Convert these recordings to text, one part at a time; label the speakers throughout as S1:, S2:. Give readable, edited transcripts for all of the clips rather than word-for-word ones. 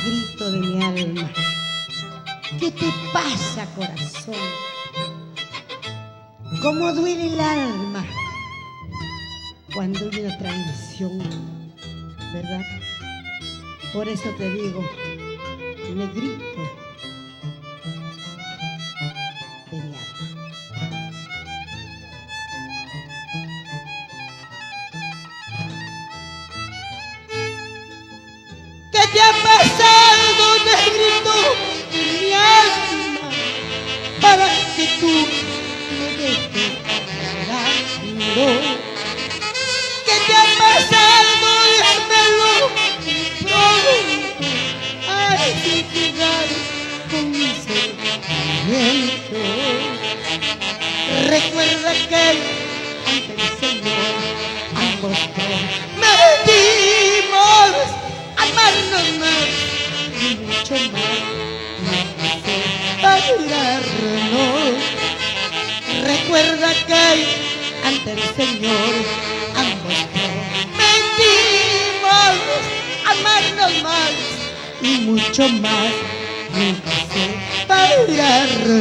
S1: negrito de mi alma. ¿Qué te pasa, corazón? ¿Cómo duele el alma cuando hay una traición, verdad? Por eso te digo, negrito de mi alma. ¿Qué te ha pasado, negrito de mi alma, para que tú me dejes llorando? ¿Qué te ha pasado? Dímelo pronto. Ay, sin jugar con mis sentimientos. Recuerda que ante el Señor ambos prometimos amarnos más y mucho más, ayudarnos. Recuerda que ante el Señor ambos prometimos amarnos más y mucho más, nunca separarnos.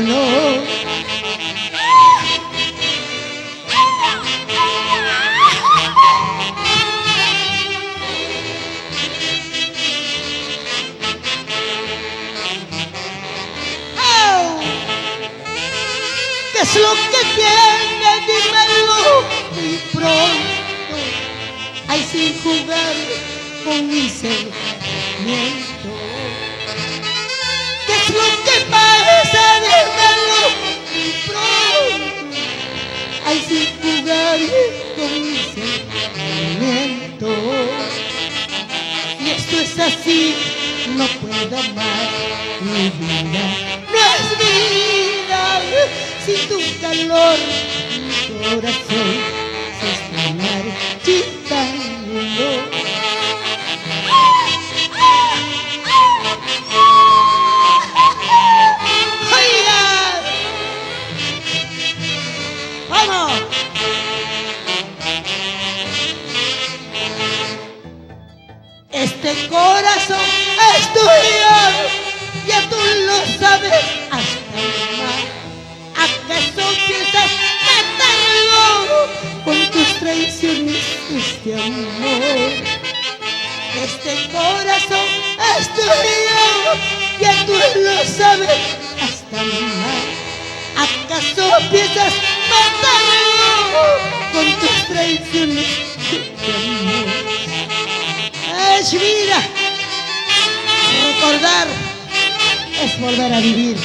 S1: ¿Qué es lo que tienes? Dímelo muy pronto. Ay, sin jugar con mis sentimientos. ¿Qué es lo que pasa? Dímelo muy pronto. Ay, sin jugar con mis sentimientos. Y esto es así, no puedo más. Mi vida no es vida sin tu calor. Mi corazón se está marchitando. ¡Oiga! ¡Vamos! Este corazón es tuyo, ya tú lo sabes hasta el mar. ¿Acaso piensas matarlo con tus traiciones, este amor? Este corazón es tuyo, ya tú lo sabes hasta el mar. ¿Acaso piensas matarlo con tus traiciones, este amor? Es vida, recordar es volver a vivir.